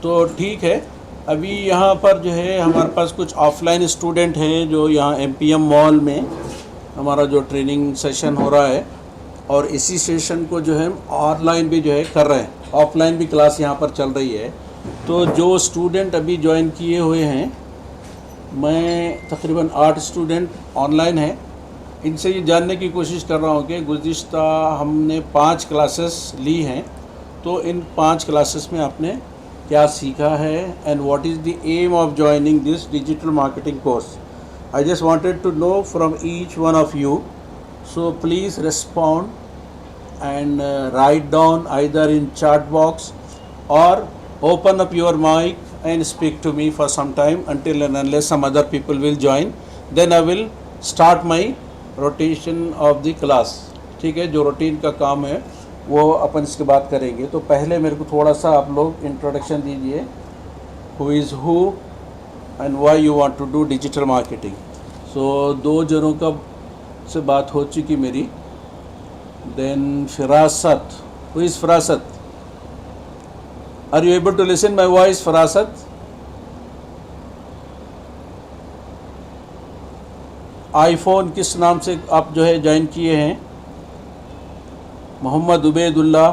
तो ठीक है। अभी यहाँ पर जो है हमारे पास कुछ ऑफलाइन स्टूडेंट हैं जो यहाँ एमपीएम मॉल में हमारा जो ट्रेनिंग सेशन हो रहा है, और इसी सेशन को जो है ऑनलाइन भी जो है कर रहे हैं, ऑफलाइन भी क्लास यहाँ पर चल रही है। तो जो स्टूडेंट अभी ज्वाइन किए हुए हैं, मैं तकरीबन 8 स्टूडेंट ऑनलाइन हैं। इनसे ये जानने की कोशिश कर रहा हूँ कि गुज़िश्ता हमने 5 क्लासेस ली हैं, तो इन 5 क्लासेस में आपने क्या सीखा है and what is the aim of joining this digital marketing course. I just wanted to know from each one of you, so please respond and write down either in chat box or open up your mic and speak to me for some time until and unless some other people will join, then I will start my rotation of the class। ठीक है, जो routine का काम है वो अपन इसके बाद करेंगे। तो पहले मेरे को थोड़ा सा आप लोग इंट्रोडक्शन दीजिए, who is who and why you want to do digital marketing. So 2 जनों का से बात हो चुकी मेरी। Then Firasat, who is Firasat? Are you able to listen my voice Firasat? IPhone किस नाम से आप जो है ज्वाइन किए हैं? मोहम्मद उबैदुल्ला,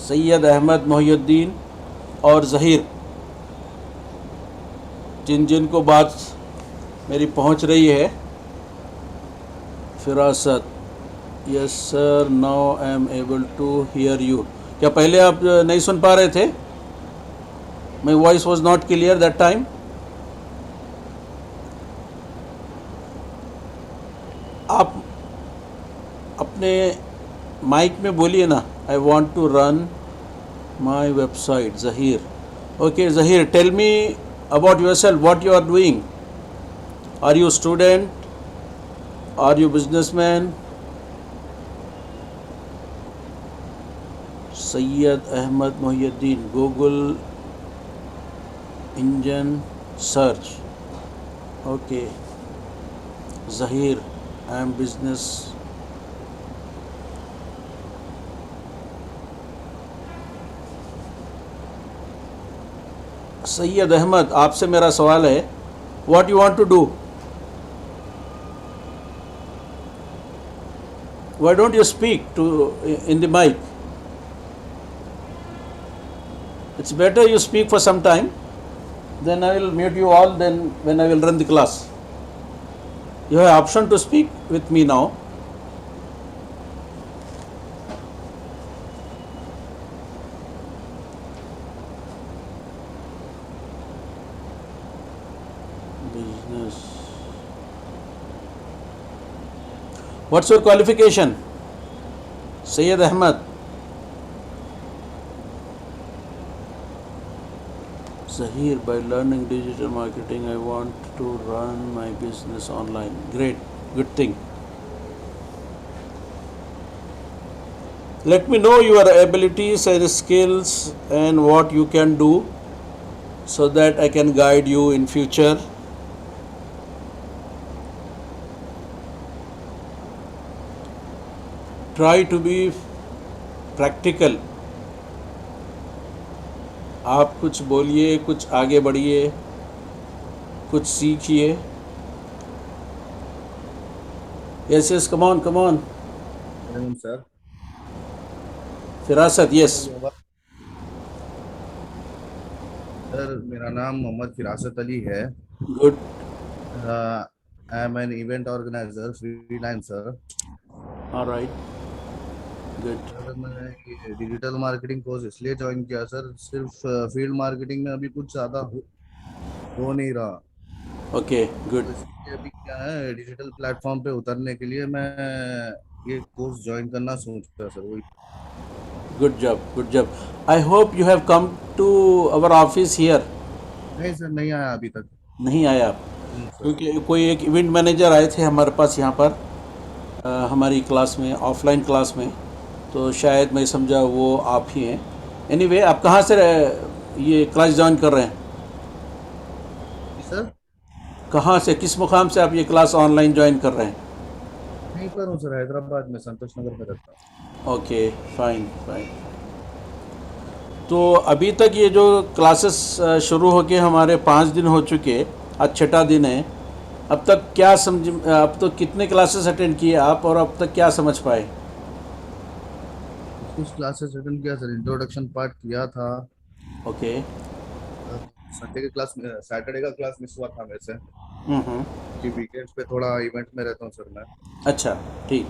सैयद अहमद मोहिउद्दीन और ज़हीर, जिन जिन को बात मेरी पहुंच रही है। Firasat, yes sir, now I am able to hear you. क्या पहले आप नहीं सुन पा रहे थे? My voice was not clear that time. आप अपने माइक में बोलिए ना, I want to run my website. Zahir, okay Zahir, tell me about yourself, what you are doing. Are you student? Are you businessman? Sayyid Ahmad Mohiuddin, Google engine search. Okay. Zahir, I am business. Syed Ahmed, आपसे मेरा सवाल है, what you want to do? Why don't you speak to in the mic? It's better you speak for some time, then I will mute you all, then when I will run the class. You have option to speak with me now. Business. What's your qualification? Sayyid Ahmad. Zahir, by learning digital marketing, I want to run my business online. Great, good thing. Let me know your abilities and skills and what you can do so that I can guide you in future. Try to be practical. आप कुछ बोलिए, कुछ आगे बढ़िए, कुछ सीखिए। Yes, yes, come on, come on. Sir, Firasat, yes. Sir मेरा नाम मोहम्मद फिरासत अली है। Good. I am an event organiser, freelancer. All right. Good. Sir मैंने ये डिजिटल मार्केटिंग कोर्स इसलिए ज्वाइन किया सर, सिर्फ फील्ड मार्केटिंग में अभी कुछ ज़्यादा हो नहीं रहा। Okay, good. तो इसलिए अभी क्या है, डिजिटल प्लेटफॉर्म पे उतरने के लिए मैं ये कोर्स ज्वाइन करना सोच रहा सर, वही। Good job. Good job. I hope you have come to our office here. नहीं सर, नहीं आया अभी तक। नहीं आया आप? सर। क्योंकि कोई एक इवेंट मैनेजर आए थे हमारे पास यहाँ पर हमारी क्लास में, ऑफलाइन क्लास में, तो शायद मैं समझा वो आप ही हैं। एनीवे, आप कहाँ से ये क्लास ज्वाइन कर रहे हैं? जी सर, कहाँ से, किस मुकाम से आप ये क्लास ऑनलाइन ज्वाइन कर रहे हैं? यहीं पर हूँ सर, हैदराबाद में, संतोष नगर में रहता हूँ। Okay, fine fine. तो अभी तक ये जो क्लासेस शुरू होके हमारे 5 दिन हो चुके, आज छठा दिन है। अब तक क्या समझ, अब तो कितने क्लासेस अटेंड किए आप और अब तक क्या समझ पाए? कुछ क्लासेस अटेंड किया सर, इंट्रोडक्शन पार्ट किया था। ओके। संडे के क्लास, सैटरडे का क्लास मिस हुआ था वैसे, हम्म। कि वीकेंड्स पे थोड़ा इवेंट में रहता हूँ सर मैं। अच्छा, ठीक।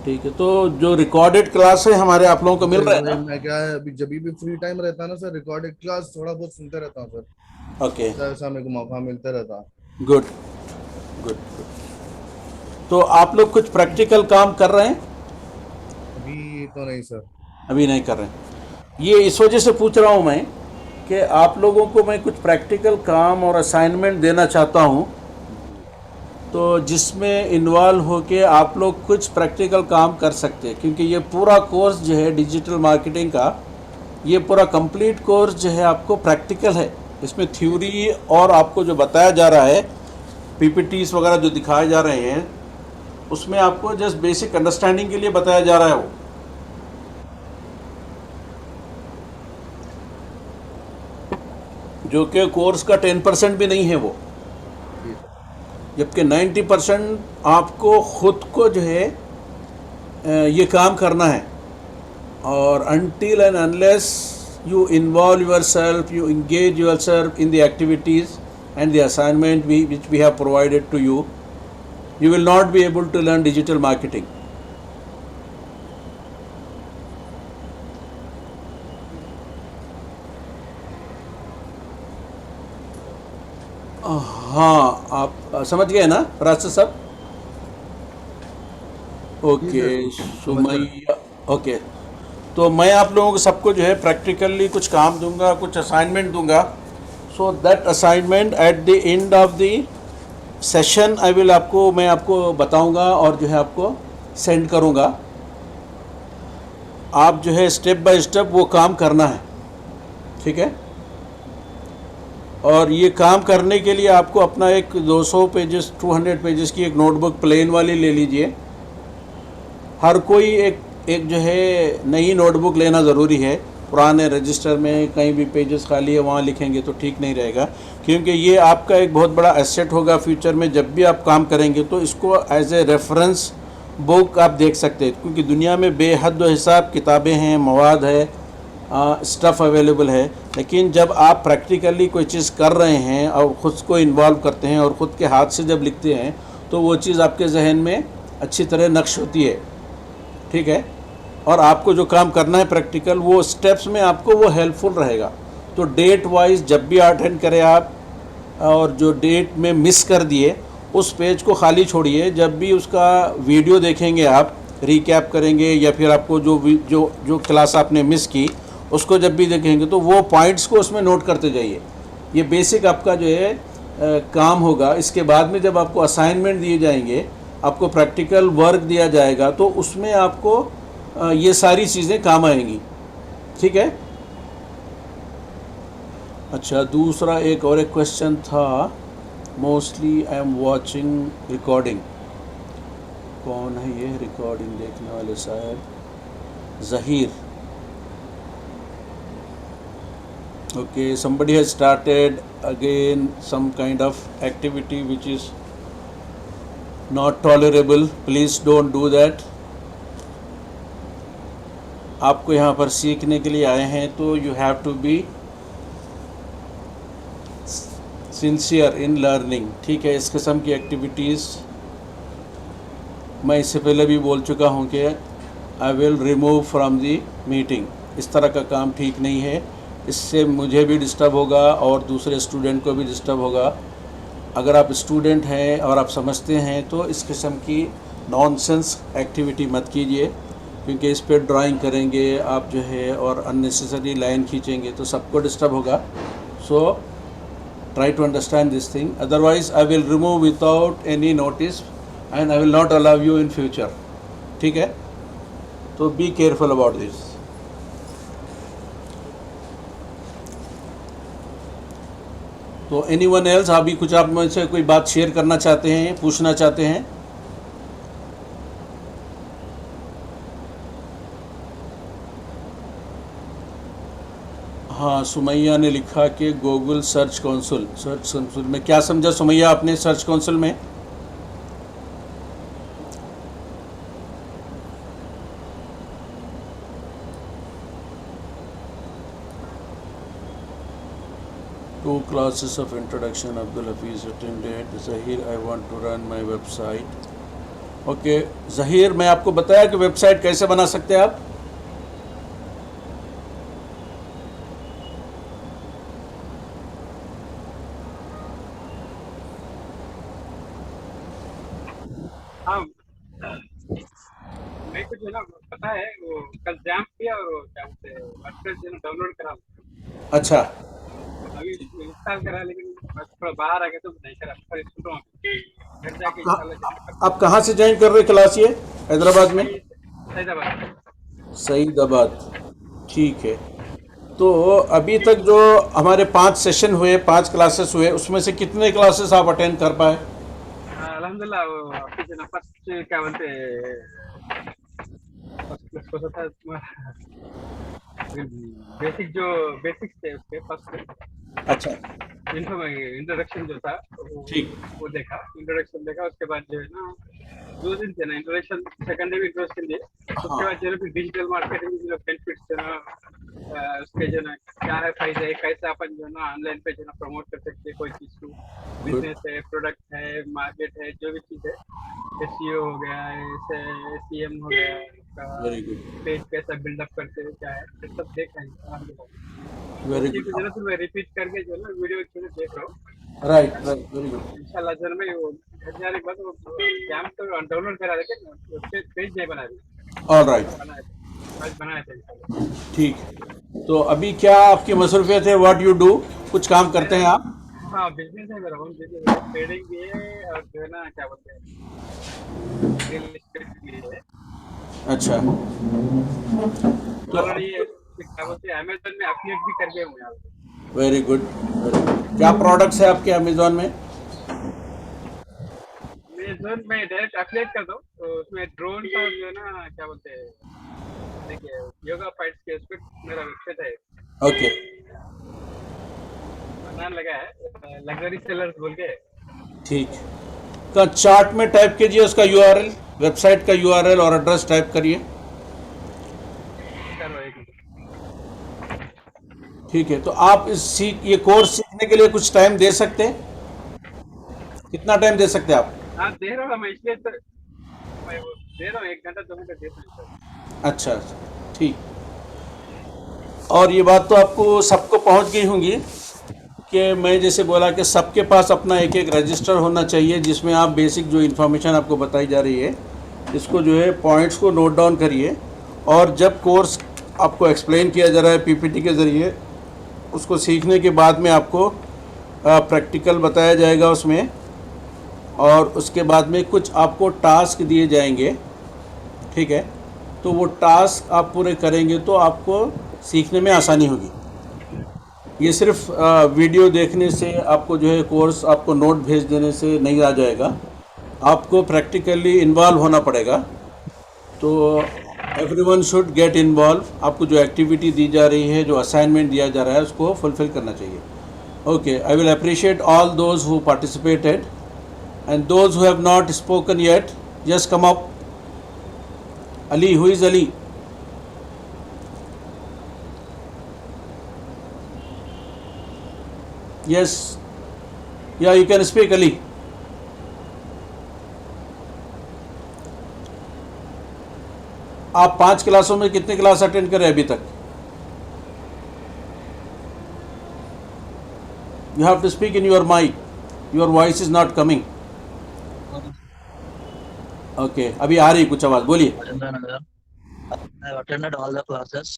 ठीक है, तो जो रिकॉर्डेड क्लास है हमारे आप लोगों को मिल फिर रहा है वही ना? मैं क्या है, अभी जब भी फ्री टाइम रहता है ना सर, रिकॉर्डेड क्लास थोड़ा बहुत सुनते रहता हूँ सर। ओके। ऐसा ऐसा मेरे को मौका मिलता रहता। गुड। गुड। तो आप लोग कुछ प्रैक्टिकल काम कर रहे हैं? अभी तो नहीं सर। अभी नहीं कर रहे हैं। ये इस वजह से पूछ रहा हूँ मैं कि आप लोगों को मैं कुछ प्रैक्टिकल काम और असाइनमेंट देना चाहता हूँ, जी। तो जिसमें इन्वॉल्व होके आप लोग कुछ प्रैक्टिकल काम कर सकते हैं, क्योंकि ये पूरा कोर्स जो है डिजिटल मार्केटिंग का, ये पूरा कंप्लीट कोर्स जो है आपको प्रैक्टिकल है। इसमें जी सर। थ्योरी और आपको जो बताया जा रहा है, पीपीटीज वगैरह जो दिखाए जा रहे हैं, उसमें आपको जस्ट बेसिक अंडरस्टैंडिंग के लिए बताया जा रहा है वो। जो कि कोर्स का 10% भी नहीं है वो, जी सर। जबकि 90% आपको खुद को जो है ये काम करना है। और until and unless you involve yourself, you engage yourself in the activities and the assignment which we have provided to you, you will not be able to learn digital marketing. हाँ, आप समझ गए ना रास्ते सब? जी ओके। सर, समझ गया। Sumaiya. Okay. तो मैं आप लोगों को सबको जो है प्रैक्टिकली कुछ काम दूंगा, कुछ असाइनमेंट दूंगा। So that assignment at the end of the session मैं आपको बताऊंगा और जो है आपको सेंड करूंगा। आप जो है स्टेप बाय स्टेप वो काम करना है, ठीक है? और ये काम करने के लिए आपको अपना एक 200 पेजेस 200 पेजेस की एक नोटबुक प्लेन वाली ले लीजिए। हर कोई एक एक जो है नई नोटबुक लेना ज़रूरी है। पुराने रजिस्टर में कहीं भी पेजेस खाली है वहाँ लिखेंगे तो ठीक नहीं रहेगा, क्योंकि ये आपका एक बहुत बड़ा एसेट होगा फ्यूचर में। जब भी आप काम करेंगे तो इसको एज ए रेफरेंस बुक आप देख सकते हैं, क्योंकि दुनिया में बेहद हिसाब किताबें हैं, मवाद है, स्टफ़ अवेलेबल है। लेकिन जब आप प्रैक्टिकली कोई चीज़ कर रहे हैं और ख़ुद को इन्वॉल्व करते हैं और ख़ुद के हाथ से जब लिखते हैं तो वो चीज़ आपके जहन में अच्छी तरह नक्श होती है, ठीक है? और आपको जो काम करना है प्रैक्टिकल, वो स्टेप्स में आपको वो हेल्पफुल रहेगा। तो डेट वाइज जब भी अटेंड करें आप, और जो डेट में मिस कर दिए उस पेज को खाली छोड़िए। जब भी उसका वीडियो देखेंगे आप, रिकैप करेंगे या फिर आपको जो क्लास आपने मिस की उसको जब भी देखेंगे तो वो पॉइंट्स को उसमें नोट करते जाइए। ये बेसिक आपका जो है काम होगा। इसके बाद में जब आपको असाइनमेंट दिए जाएंगे, आपको प्रैक्टिकल वर्क दिया जाएगा, तो उसमें आपको ये सारी चीज़ें काम आएंगी, ठीक है? अच्छा, दूसरा एक और एक क्वेश्चन था, mostly I am watching recording. कौन है ये रिकॉर्डिंग देखने वाले साहब? Zaheer. Okay, somebody has started again some kind of activity which is not tolerable. Please don't do that. आपको यहाँ पर सीखने के लिए आए हैं तो you have to be sincere in learning, ठीक है? इस किस्म की एक्टिविटीज़ मैं इससे पहले भी बोल चुका हूँ कि आई will remove from the meeting. इस तरह का काम ठीक नहीं है। इससे मुझे भी डिस्टर्ब होगा और दूसरे स्टूडेंट को भी डिस्टर्ब होगा। अगर आप स्टूडेंट हैं और आप समझते हैं तो इस किस्म की नॉनसेंस एक्टिविटी मत कीजिए, क्योंकि इस पर ड्राइंग करेंगे आप जो है और अननेसेसरी लाइन खींचेंगे तो सबको डिस्टर्ब होगा। So try to understand this thing, otherwise I will remove without any notice and I will not allow you in future, ठीक है? तो बी केयरफुल अबाउट दिस। तो एनीवन एल्स, अभी कुछ आप मुझसे कोई बात शेयर करना चाहते हैं, पूछना चाहते हैं? हाँ, सुमैया ने लिखा कि गूगल सर्च कंसोल में क्या समझा सुमैया आपने सर्च कंसोल में? Two classes of introduction Abdul Hafiz attended. Zahir, I want to run my website. Okay Zaheer, मैं आपको बताया कि वेबसाइट कैसे बना सकते हैं आप। हाँ, मेरे को जो है ना पता है, वो कल जैम किया और वो क्या बोलते हैं वर्डप्रेस जो है ना डाउनलोड करा। अच्छा, अभी इंस्टॉल करा, लेकिन बस थोड़ा बाहर आ गया तो नहीं करा, पर सुन रहा हूँ घर आप जाके इंशाल्लाह जरूर कहाँ करता आप कहाँ से ज्वाइन कर रहे हैं क्लास ये? हैदराबाद में? हूँ। फैजाबाद। सईदाबाद, ठीक है। तो अभी तक जो हमारे 5 सेशन हुए, 5 क्लासेस हुए, उसमें से कितने क्लासेस आप अटेंड कर पाए? अल्हम्दुलिल्लाह, वो आपकी जो ना फर्स्ट क्या बोलते हैं, फर्स्ट क्लास को था तुम्हारा, बेसिक जो बेसिक्स थे उसके फर्स्ट अच्छा, इंट्रोडक्शन जो था ठीक। वो देखा, इंट्रोडक्शन देखा। उसके बाद जो है ना 2 दिन थे ना इंट्रोडक्शन, सेकंड डे भी इंट्रोडक्शन दिए। उसके हाँ, बाद जो है फिर डिजिटल मार्केटिंग के जो बेनिफिट्स है ना, उसके जो ना क्या है फायदे, कैसे अपन जो है ना ऑनलाइन पे जो है ना प्रमोट कर सकते हैं कोई चीज को, गुड, बिजनेस है, प्रोडक्ट है, मार्केट है, जो भी चीज है, एसईओ हो गया, ऐसे एसईएम हो गया, वेरी गुड, पेज कैसा बिल्डअप करते हैं, क्या है, ये सब देखा है अल्हम्दुलिल्लाह। वो वेरी चीज गुड। जो है ना फिर मैं रिपीट करके जो है ना वीडियो देख रहा हूँ। Right, right, very good. इंशाल्लाह सर, मैं वो घर जाने के बाद वो कैंप तो डाउनलोड करा, लेकिन पेज नहीं बना रही, ऑल राइट, बनाया था, आज बनाया था इंशाल्लाह। ठीक। तो अभी क्या आपकी मसरूफियत है? What you do? कुछ काम करते मेरा, हैं आप? हाँ, बिजनेस है मेरा, होम बिजनेस है, ट्रेडिंग भी है और जो है ना क्या बोलते हैं रियल एस्टेट भी है। अच्छा, तो और अभी ये क्या बोलते हैं अमेजन में एफिलिएट भी करके हूँ यहाँ पे। Very good, very good. क्या प्रोडक्ट्स है आपके अमेज़न में? अमेजन में डायरेक्ट एफिलिएट करता हूँ, तो उसमें ड्रोन का जो है ना क्या बोलते हैं, देखिए योगा फाइट्स के उस पर मेरा वेबसाइट है, ओके, नाम लगा है लग्जरी सेलर्स बोल के। ठीक। का चार्ट में टाइप कीजिए उसका यूआरएल, वेबसाइट का यूआरएल और एड्रेस टाइप करिए। चलो एक मिनट। ठीक है, तो आप ये कोर्स सीखने के लिए कुछ टाइम दे सकते हैं? कितना टाइम दे सकते हैं आप? हाँ, दे रहा हूँ मैं, इसलिए तो मैं वो दे रहा हूँ, 1 घंटा 2 घंटा देता हूँ सर। अच्छा, ठीक। और ये बात तो आपको सबको पहुंच गई होंगी कि मैं जैसे बोला कि सबके पास अपना एक एक रजिस्टर होना चाहिए, जिसमें आप बेसिक जो इन्फॉर्मेशन आपको बताई जा रही है, इसको जो है पॉइंट्स को नोट डाउन करिए। और जब कोर्स आपको एक्सप्लेन किया जा रहा है पीपीटी के ज़रिए, उसको सीखने के बाद में आपको प्रैक्टिकल बताया जाएगा उसमें, और उसके बाद में कुछ आपको टास्क दिए जाएंगे, ठीक है? तो वो टास्क आप पूरे करेंगे तो आपको सीखने में आसानी होगी। ये सिर्फ वीडियो देखने से आपको जो है कोर्स आपको नोट भेज देने से नहीं आ जाएगा, आपको प्रैक्टिकली इन्वॉल्व होना पड़ेगा। तो एवरीवन शुड गेट इन्वॉल्व। आपको जो एक्टिविटी दी जा रही है, जो असाइनमेंट दिया जा रहा है, उसको फुलफिल करना चाहिए। Okay, I will appreciate all those who participated and those who have not spoken yet, just come up. Ali, who is Ali? Yes, yeah, you can speak, Ali. आप 5 क्लासों में कितने क्लास अटेंड करें अभी तक? You have to speak in your mic. Your voice is not coming. Okay, अभी आ रही कुछ आवाज़, बोलिए। Chandranagar. I've attended all the classes.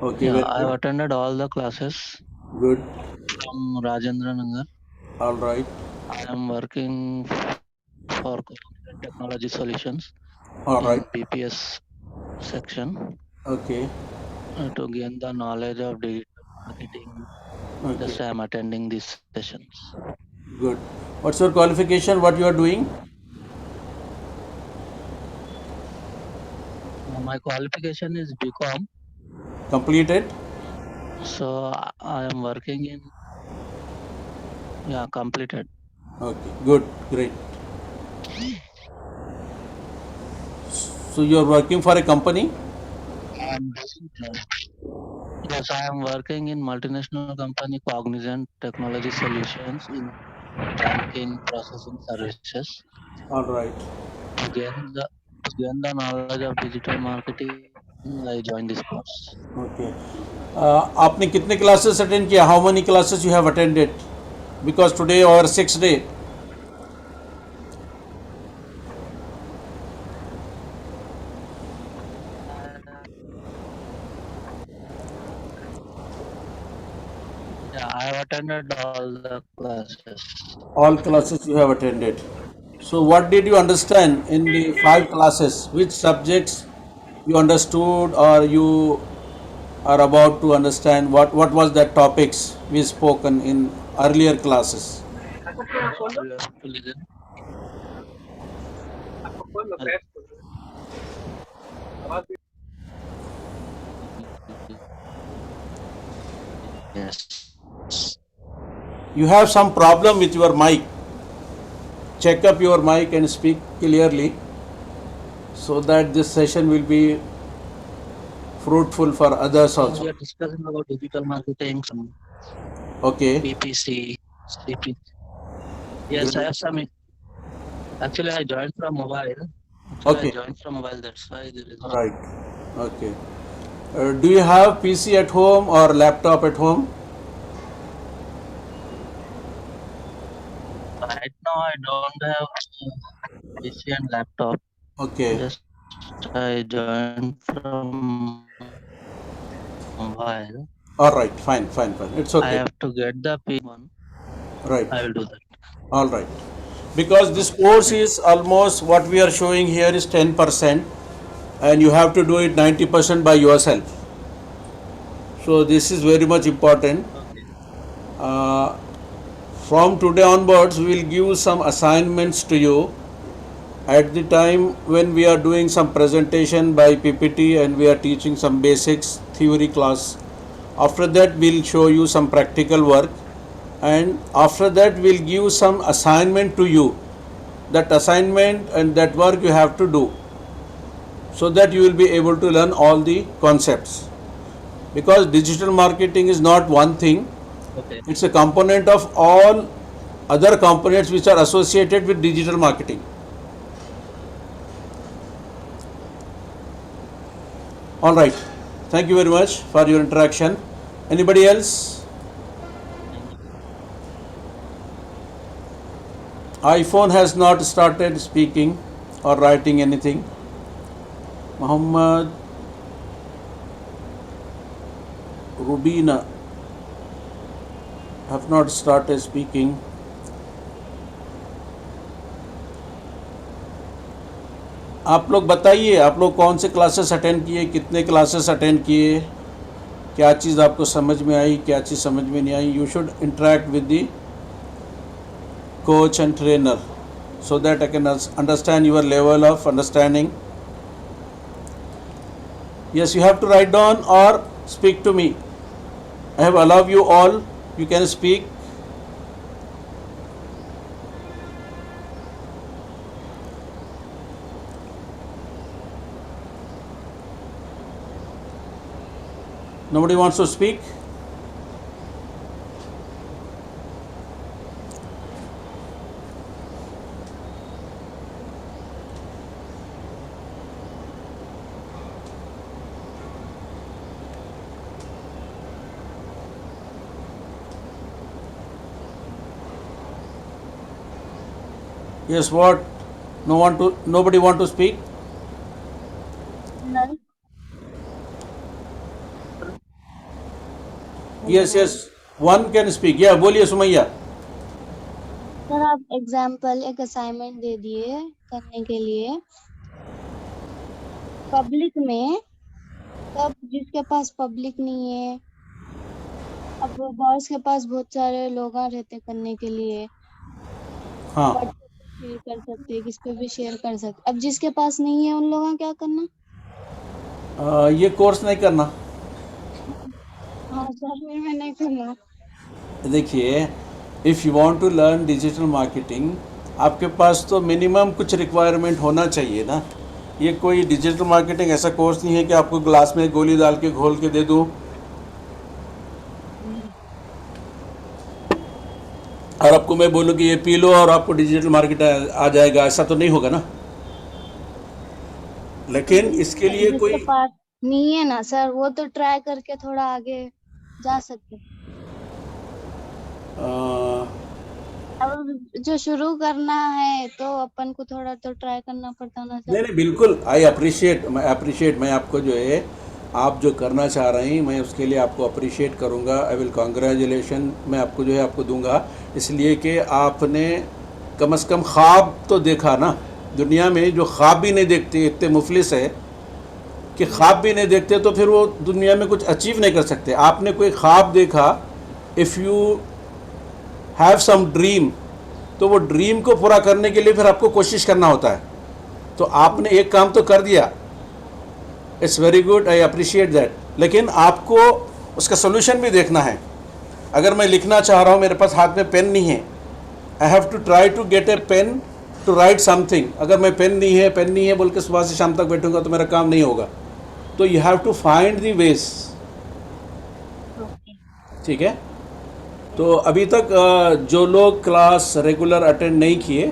Okay, Yeah, very I've good. attended all the classes Good. from Rajendra Nagar. All right. I am working for Cognizant Technology Solutions All right. in BPS section Okay. to gain the knowledge of digital marketing. Okay. Just I am attending these sessions. Good. What's your qualification? What you are doing? My qualification is BCom. Completed? So I am working in, yeah, completed. Okay, good, great. So you are working for a company? I'm Yes, I am working in multinational company Cognizant Technology Solutions in banking processing services. All right. To gain the knowledge of digital marketing, I joined this course. Okay. आपने कितने classes attend किया? How many classes you have attended? Because today our sixth day. Yeah, I have attended all the classes. All classes you have attended. So what did you understand in the five classes? Which subjects you understood or you are about to understand? What was that topics we spoken in earlier classes? खोल दो, You have to listen. आपको खोल दो, flash खोल दो, आवाज भी Yes. You have some problem with your mic. Check up your mic and speak clearly so that this session will be fruitful for others Now we also. are discussing about digital marketing, some Okay, PPC, CP. Yes, I great. have some. Actually, I joined from mobile. Okay, That's why there is. right. Okay. Do you have PC at home or laptop at home? Right now, I don't have PC and laptop. Okay, Just I joined from mobile. all right, fine, fine, fine. It's I okay. have to get the P one. Right, I will do that. all right. Because this course is almost what we are showing here is 10%, and you have to do it 90% by yourself. So, this is very much important. Okay. Uh, from today onwards, we will give some assignments to you at the time when we are doing some presentation by PPT and we are teaching some basics theory class. After that, we'll show you some practical work, and after that, we'll give some assignment to you. That assignment and that work you have to do so that you will be able to learn all the concepts. Because digital marketing is not one thing, Okay. it's a component of all other components which are associated with digital marketing. All right. Thank you very much for your interaction. Anybody else? Thank you. iPhone has not started speaking or writing anything. Muhammad Rubina have not started speaking. आप लोग बताइए, आप लोग कौन से classes attend किए, कितने classes attend किए, क्या चीज़ आपको समझ में आई, क्या चीज़ समझ में नहीं आई. You should interact with the coach and trainer so that I can understand your level of understanding. Yes, you have to write down or speak to me. I have allowed you all. You can speak. Nobody wants to speak? Yes, what? Nobody want to speak? No. Yes, yes. One can speak. Yeah, बोलिए Sumaiya. Sir आप example एक assignment दे दिए करने के लिए public में, तब जिसके पास पब्लिक नहीं है, अब बॉस के पास बहुत सारे लोग रहते करने के लिए, हाँ. व्हाट्सएप पे शेयर कर सकते, किस पे भी शेयर कर सकते. अब जिसके पास नहीं है उन लोगों का क्या करना? ये कोर्स नहीं करना. हाँ सर फिर मैं नहीं करना। देखिए, if you want to learn digital marketing, आपके पास तो मिनिमम कुछ रिक्वायरमेंट होना चाहिए ना। ये कोई डिजिटल मार्केटिंग ऐसा कोर्स नहीं है कि आपको ग्लास में गोली डाल के घोल के दे दूँ और आपको मैं बोलूँ कि ये पी लो और आपको डिजिटल मार्केट आ जाएगा। ऐसा तो नहीं होगा ना। लेकिन इसके लिए जिसके कोई पास नहीं है ना सर, वो तो ट्राई करके थोड़ा आगे जा सकते। अ, अब जो शुरू करना है तो अपन को थोड़ा तो ट्राई करना पड़ता ना सर। नहीं नहीं, बिल्कुल आई अप्रिशिएट। मैं आपको जो है, आप जो करना चाह रहे हैं, मैं उसके लिए आपको अप्रिशिएट करूंगा। आई विल कॉन्ग्रेचुलेशन मैं आपको जो है आपको दूंगा, इसलिए कि आपने कम से कम ख्वाब तो देखा ना। दुनिया में जो ख्वाब भी नहीं देखते इतने मुफलिस है कि ख्वाब भी नहीं देखते, तो फिर वो दुनिया में कुछ अचीव नहीं कर सकते। आपने कोई ख्वाब देखा, if you have some dream, तो वो ड्रीम को पूरा करने के लिए फिर आपको कोशिश करना होता है। तो आपने एक काम तो कर दिया, it's very good, I appreciate that. लेकिन आपको उसका सोल्यूशन भी देखना है। अगर मैं लिखना चाह रहा हूँ, मेरे पास हाथ में पेन नहीं है, I have to try to get a pen to write something. अगर मैं पेन नहीं है बोल के सुबह से शाम तक बैठूंगा तो मेरा काम नहीं होगा। तो you have to find the ways. ठीक है। तो अभी तक जो लोग क्लास रेगुलर अटेंड नहीं किए,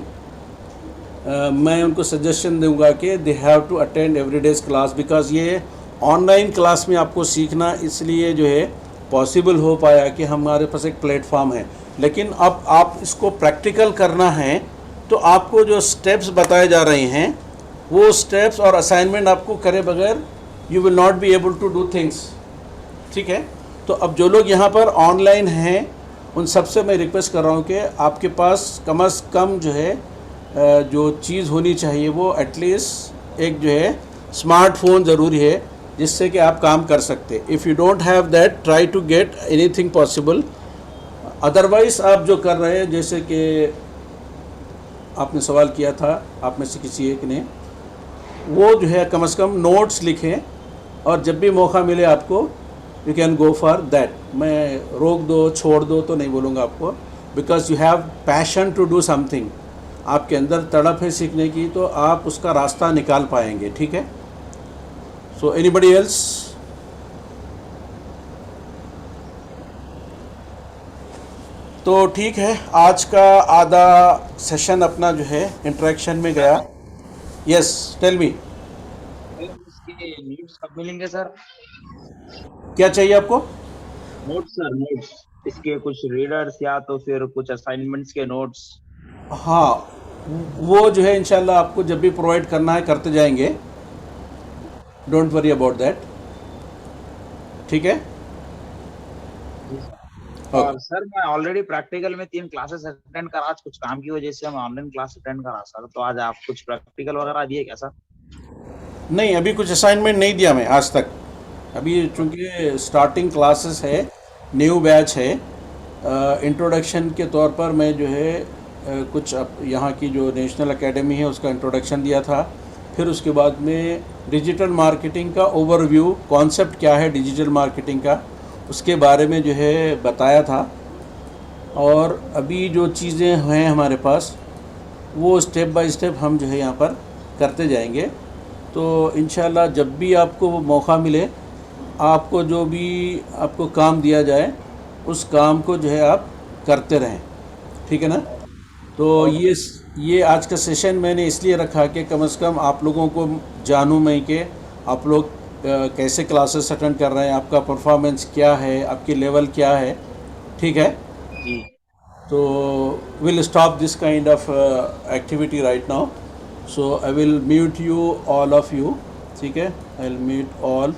मैं उनको सजेशन दूंगा कि they have to attend everydays class, because ये ऑनलाइन क्लास में आपको सीखना इसलिए जो है पॉसिबल हो पाया कि हमारे पास एक प्लेटफॉर्म है। लेकिन अब आप इसको प्रैक्टिकल करना है, तो आपको जो स्टेप्स बताए जा रहे हैं वो स्टेप्स और असाइनमेंट आपको करे बगैर you will not be able to do things. ठीक है। तो अब जो लोग यहाँ पर ऑनलाइन हैं, उन सबसे मैं रिक्वेस्ट कर रहा हूँ कि आपके पास कम से कम जो है जो चीज़ होनी चाहिए वो एटलीस्ट एक जो है स्मार्टफोन ज़रूरी है, जिससे कि आप काम कर सकते। If you don't have that, try to get anything possible. Otherwise आप जो कर रहे हैं, जैसे कि आपने सवाल किया था, आप में से किसी एक ने, वो जो है कम से कम नोट्स लिखें और जब भी मौका मिले आपको you can go for that. मैं रोक दो छोड़ दो तो नहीं बोलूँगा आपको, because you have passion to do something. आपके अंदर तड़प है सीखने की, तो आप उसका रास्ता निकाल पाएंगे। ठीक है। So anybody else? तो ठीक है, आज का आधा सेशन अपना जो है इंटरेक्शन में गया। यस, टेल मी, इसके नोट्स कब मिलेंगे सर? क्या चाहिए आपको? नोट्स सर, नोट्स इसके कुछ रीडर्स या तो फिर कुछ असाइनमेंट्स के नोट्स। हाँ, वो जो है इंशाल्लाह आपको जब भी प्रोवाइड करना है करते जाएंगे। Don't worry about that. ठीक है। और सर मैं ऑलरेडी प्रैक्टिकल में 3 क्लासेस अटेंड करा, आज कुछ काम की वजह से मैं ऑनलाइन क्लास अटेंड करा सर। तो आज आप कुछ प्रैक्टिकल वगैरह दिए क्या सर? नहीं, अभी कुछ असाइनमेंट नहीं दिया मैं आज तक। अभी चूँकि स्टार्टिंग क्लासेस है, न्यू बैच है, इंट्रोडक्शन के तौर पर मैं जो है कुछ यहाँ की जो नेशनल एकेडमी है उसका इंट्रोडक्शन दिया था। फिर उसके बाद में डिजिटल मार्केटिंग का ओवरव्यू, कॉन्सेप्ट क्या है डिजिटल मार्केटिंग का, उसके बारे में जो है बताया था। और अभी जो चीज़ें हैं हमारे पास, वो स्टेप बाय स्टेप हम जो है यहाँ पर करते जाएंगे। तो इंशाल्लाह जब भी आपको वो मौका मिले, आपको जो भी आपको काम दिया जाए उस काम को जो है आप करते रहें। ठीक है ना। तो ये आज का सेशन मैंने इसलिए रखा कि कम से कम आप लोगों को जानूं मैं कि आप लोग कैसे क्लासेस अटेंड कर रहे हैं, आपका परफॉर्मेंस क्या है, आपकी लेवल क्या है। ठीक है। जी। तो will stop this kind of activity right now. So I will mute you all of you. ठीक है, I will mute all.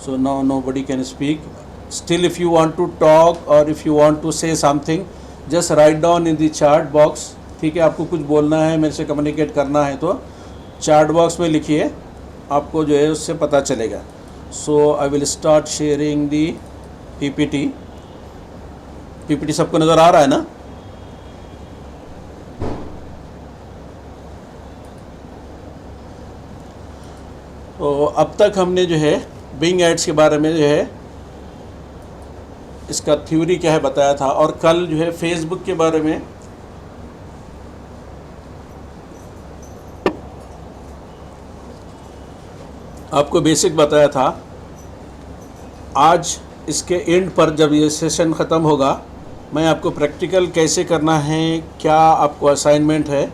So now nobody can speak. Still, if you want to talk or if you want to say something, just write down in the chat box. ठीक है, आपको कुछ बोलना है, मेरे से कम्युनिकेट करना है तो चैट बॉक्स में लिखिए, आपको जो है उससे पता चलेगा। So I will start sharing the PPT. PPT सबको नज़र आ रहा है ना? तो अब तक हमने जो है बिंग एड्स के बारे में जो है इसका थ्योरी क्या है बताया था, और कल जो है फेसबुक के बारे में आपको बेसिक बताया था। आज इसके एंड पर जब ये सेशन ख़त्म होगा, मैं आपको प्रैक्टिकल कैसे करना है, क्या आपको असाइनमेंट है,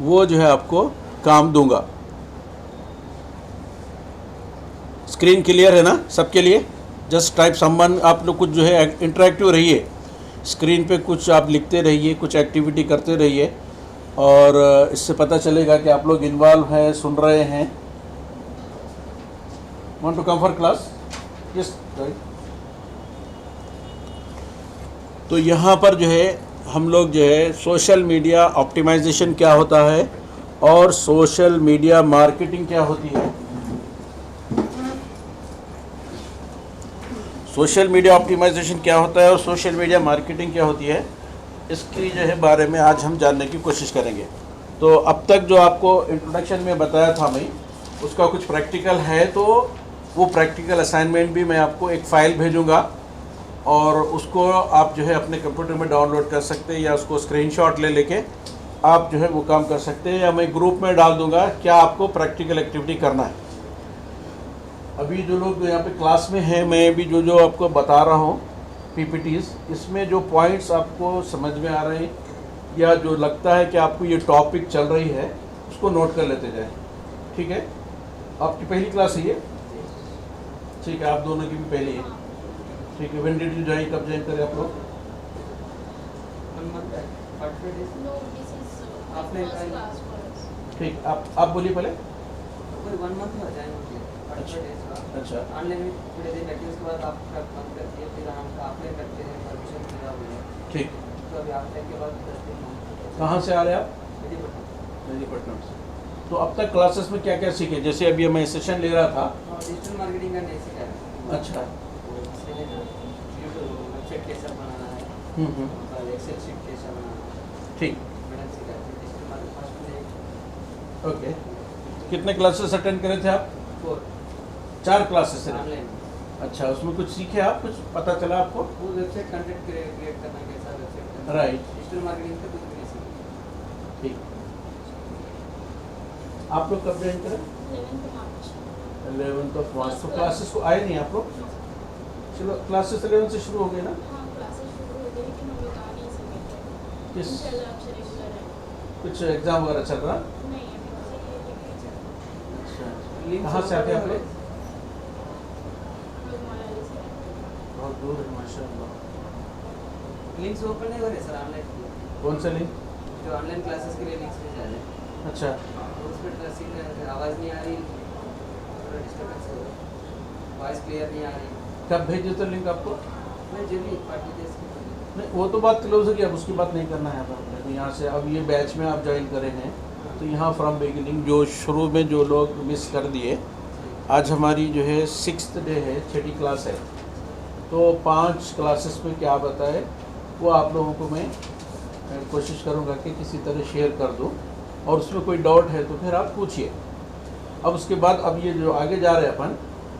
वो जो है आपको काम दूंगा। स्क्रीन क्लियर है ना सबके लिए? जस्ट टाइप समवन, आप लोग कुछ जो है इंटरेक्टिव रहिए, स्क्रीन पे कुछ आप लिखते रहिए, कुछ एक्टिविटी करते रहिए, और इससे पता चलेगा कि आप लोग इन्वॉल्व हैं, सुन रहे हैं। Want to come for class? Yes, right. तो यहाँ पर जो है हम लोग जो है सोशल मीडिया ऑप्टिमाइजेशन क्या होता है और सोशल मीडिया मार्केटिंग क्या होती है। सोशल मीडिया ऑप्टिमाइजेशन क्या होता है और सोशल मीडिया मार्केटिंग क्या होती है, इसकी जो है बारे में आज हम जानने की कोशिश करेंगे। तो अब तक जो आपको इंट्रोडक्शन में बताया था मैं, उसका कुछ प्रैक्टिकल है, तो वो प्रैक्टिकल असाइनमेंट भी मैं आपको एक फ़ाइल भेजूंगा, और उसको आप जो है अपने कंप्यूटर में डाउनलोड कर सकते हैं, या उसको स्क्रीनशॉट ले लेके आप जो है वो काम कर सकते हैं, या मैं ग्रुप में डाल दूंगा क्या आपको प्रैक्टिकल एक्टिविटी करना है। अभी जो लोग यहाँ पे क्लास में हैं, मैं भी जो आपको बता रहा हूँ पीपीटीज़, इसमें जो पॉइंट्स आपको समझ में आ रहे हैं या जो लगता है कि आपको ये टॉपिक चल रही है, उसको नोट कर लेते जाएँ। ठीक है, आपकी पहली क्लास है ये? ठीक है, आप दोनों की भी पहली है। ठीक है, व्हेन डिड यू ज्वाइन, कब ज्वाइन करें आप लोग? ठीक, आप बोलिए पहले। अच्छा, ठीक। कहाँ से आ रहे हैं आप? मेदीपट्टनम से। तो अब तक क्लासेस में क्या क्या सीखे? जैसे अभी मैं सेशन ले रहा था। डिजिटल मार्केटिंग का नहीं सीखा है। अच्छा, वेबसाइट कैसा बनाना है, एक्सेल शीट कैसा बनाना है, ठीक, मैंने सीखा है। Digital marketing okay. कितने क्लासेस अटेंड करे थे आप? 4 क्लासेस थे। ऑनलाइन अच्छा, उसमें कुछ सीखे आप, कुछ पता चला आपको? वो वेबसाइट कंटेंट क्रिएट करना कैसा, वेबसाइट राइट, डिजिटल मार्केटिंग का कुछ भी नहीं सीखा। ठीक। आप लोग कब ज्वाइन करें? 11th of March. तो क्लासेस को आए नहीं आप लोग? चलो, क्लासेस 11 से शुरू हो गए ना? किस कुछ एग्जाम वगैरह चल रहा? अच्छा, कहाँ से आते हैं आप लोग? बहुत दूर है, माशाल्लाह। लिंक्स ओपन नहीं हो रहे सर ऑनलाइन। कौन सा लिंक? जो ऑनलाइन क्लासेस के लिए लिंक्स भेज रहे हैं, अच्छा, उसमें आवाज़ नहीं आ रही, डिस्टर्बेंस हो रहा है, वॉइस क्लियर नहीं आ रही। कब भेजे थे लिंक आपको? मैं जो भी पार्टी देश की नहीं, वो तो बात क्लोज हो गई, अब उसकी बात नहीं करना है आपने। तो यहाँ से अब ये बैच में आप ज्वाइन करे हैं, तो यहाँ फ्रॉम बिगिनिंग जो शुरू में जो लोग मिस कर दिए, आज हमारी जो है 6th डे है, 6ठी क्लास है, तो 5 क्लासेस में क्या बताए वो आप लोगों को मैं कोशिश करूँगा कि किसी तरह शेयर कर दूँ, और उसमें कोई डाउट है तो फिर आप पूछिए। अब उसके बाद अब ये जो आगे जा रहे हैं अपन,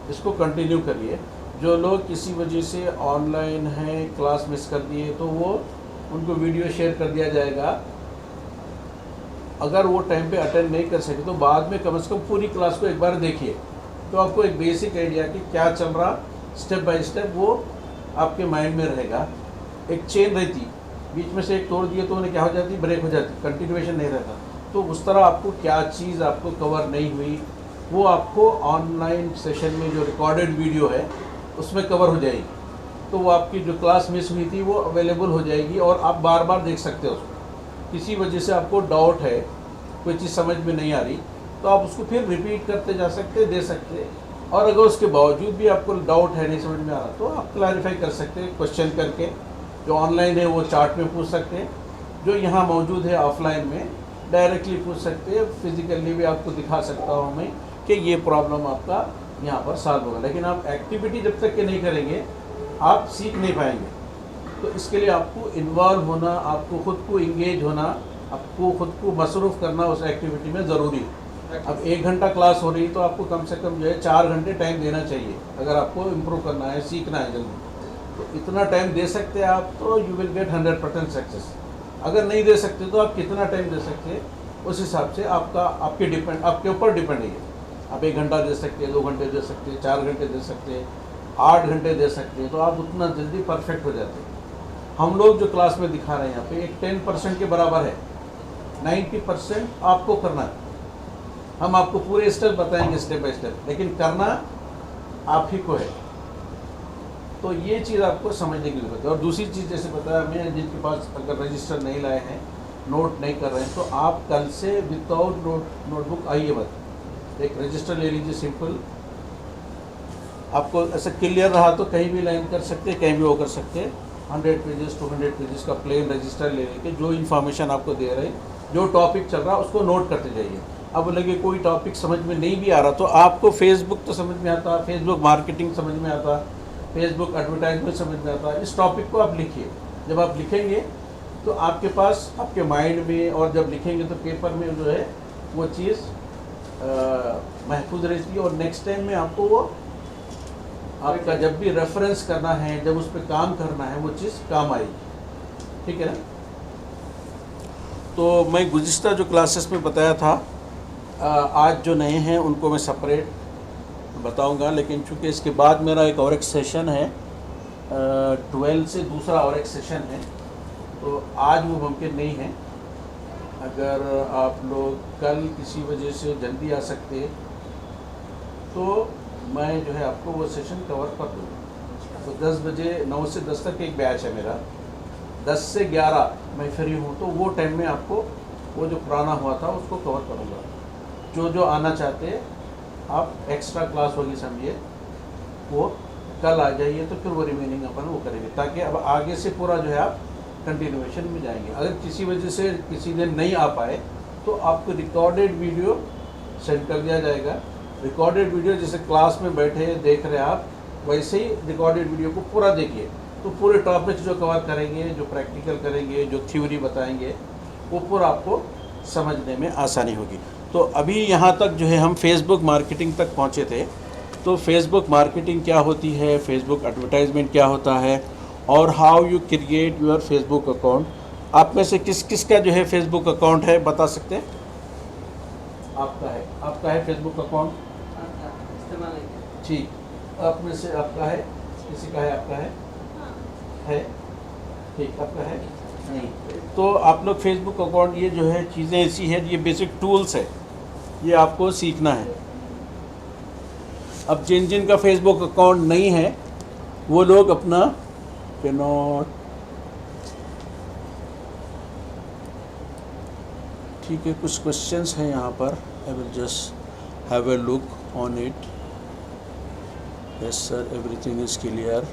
इसको कंटिन्यू करिए। जो लोग किसी वजह से ऑनलाइन हैं, क्लास मिस कर दिए, तो वो उनको वीडियो शेयर कर दिया जाएगा। अगर वो टाइम पे अटेंड नहीं कर सके तो बाद में कम से कम पूरी क्लास को एक बार देखिए, तो आपको एक बेसिक आइडिया कि क्या चल रहा, स्टेप बाय स्टेप वो आपके माइंड में रहेगा। एक चेन रहती, बीच में से एक तोड़ दिए तो उन्हें क्या हो जाती, ब्रेक हो जाती, कंटिन्यूएशन नहीं रहता। तो उस तरह आपको क्या चीज़ आपको कवर नहीं हुई, वो आपको ऑनलाइन सेशन में जो रिकॉर्डेड वीडियो है उसमें कवर हो जाएगी। तो वो आपकी जो क्लास मिस हुई थी वो अवेलेबल हो जाएगी, और आप बार बार देख सकते हो उसको। किसी वजह से आपको डाउट है, कोई चीज़ समझ में नहीं आ रही, तो आप उसको फिर रिपीट करते जा सकते, दे सकते। और अगर उसके बावजूद भी आपको डाउट है, नहीं समझ में आ रहा, तो आप क्लैरिफाई कर सकते हैं क्वेश्चन करके। जो ऑनलाइन है वो चार्ट में पूछ सकते हैं, जो यहाँ मौजूद है ऑफलाइन में डायरेक्टली पूछ सकते हैं। फिजिकली भी आपको दिखा सकता हूँ मैं कि ये प्रॉब्लम आपका यहाँ पर सॉल्व होगा। लेकिन आप एक्टिविटी जब तक के नहीं करेंगे आप सीख नहीं पाएंगे। तो इसके लिए आपको इन्वॉल्व होना, आपको ख़ुद को इंगेज होना, आपको ख़ुद को मसरूफ़ करना उस एक्टिविटी में ज़रूरी है। अब 1 घंटा क्लास हो रही है तो आपको कम से कम जो है 4 घंटे टाइम देना चाहिए, अगर आपको इम्प्रूव करना है, सीखना है जल्दी। तो इतना टाइम दे सकते हैं आप तो यू विल गेट 100% सक्सेस। अगर नहीं दे सकते तो आप कितना टाइम दे सकते हैं उस हिसाब से आपके ऊपर डिपेंड है। आप 1 घंटा दे सकते हैं, 2 घंटे दे सकते हैं, 4 घंटे दे सकते हैं, 8 घंटे दे सकते हैं, तो आप उतना जल्दी परफेक्ट हो जाते हैं। हम लोग जो क्लास में दिखा रहे हैं यहाँ पे एक 10% के बराबर है, 90% आपको करना है। हम आपको पूरे स्टेप बताएंगे स्टेप बाय स्टेप, लेकिन करना आप ही को है। तो ये चीज़ आपको समझने की जरूरत है। और दूसरी चीज़ जैसे बताया मैं, जिनके पास अगर रजिस्टर नहीं लाए हैं, नोट नहीं कर रहे हैं, तो आप कल से विदाउट नोटबुक आइए मत, एक रजिस्टर ले लीजिए सिंपल। आपको ऐसा क्लियर रहा तो कहीं भी लाइन कर सकते हैं, कहीं भी वो कर सकते हैं। 100 पेजेस 200 पेजेस का प्लेन रजिस्टर ले लेके जो इन्फॉर्मेशन आपको दे रहे हैं, जो टॉपिक चल रहा है उसको नोट करते जाइए। अब लगे कोई टॉपिक समझ में नहीं भी आ रहा तो आपको फेसबुक तो समझ में आता, फेसबुक मार्केटिंग समझ में आता, फेसबुक एडवर्टाइजमेंट समझ में आता। इस टॉपिक को आप लिखिए। जब आप लिखेंगे तो आपके पास आपके माइंड में, और जब लिखेंगे तो पेपर में जो है वो चीज़ महफूज रहती है, और नेक्स्ट टाइम में आपको वो आपका जब भी रेफरेंस करना है, जब उस पर काम करना है, वो चीज़ काम आएगी। ठीक है ना। तो मैं गुज़िश्ता जो क्लासेस में बताया था, आज जो नए हैं उनको मैं सेपरेट बताऊंगा, लेकिन चूँकि इसके बाद मेरा एक और एक सेशन है 12 से दूसरा और एक सेशन है, तो आज वो मुमकिन नहीं है। अगर आप लोग कल किसी वजह से जल्दी आ सकते तो मैं जो है आपको वो सेशन कवर कर दूँगा। तो 10 बजे 9 से 10 तक एक बैच है मेरा, 10 से 11 मैं फ्री हूँ, तो वो टाइम में आपको वो जो पुराना हुआ था उसको कवर करूँगा। जो आना चाहते हैं आप, एक्स्ट्रा क्लास होगी समझिए, वो कल आ जाइए, तो फिर वो रिमेनिंग अपन वो करेंगे, ताकि अब आगे से पूरा जो है आप कंटिन्यूएशन में जाएंगे। अगर किसी वजह से किसी दिन नहीं आ पाए तो आपको रिकॉर्डेड वीडियो सेंड कर दिया जाएगा। रिकॉर्डेड वीडियो जैसे क्लास में बैठे देख रहे हैं आप, वैसे ही रिकॉर्डेड वीडियो को पूरा देखिए, तो पूरे टॉपिक्स जो कवर करेंगे, जो प्रैक्टिकल करेंगे, जो थ्योरी बताएंगे, वो पूरा आपको समझने में आसानी होगी। तो अभी यहाँ तक जो है हम फेसबुक मार्केटिंग तक पहुँचे थे। तो फेसबुक मार्केटिंग क्या होती है, फेसबुक एडवर्टाइजमेंट क्या होता है, और how you create your Facebook account. आप में से किस किस का जो है फेसबुक अकाउंट है, बता सकते हैं? आपका है फेसबुक अकाउंट? इस्तेमाल नहीं किया। ठीक। आप में से आपका है, किसी का है? आपका है? ठीक, आपका है? नहीं। तो आप लोग फेसबुक अकाउंट, ये जो है चीज़ें ऐसी है, ये बेसिक टूल्स है, ये आपको सीखना है। अब जिन का फेसबुक अकाउंट नहीं है वो लोग अपना ठीक है, कुछ क्वेश्चंस हैं यहाँ पर, I will just have a look on it. Yes sir, everything is clear.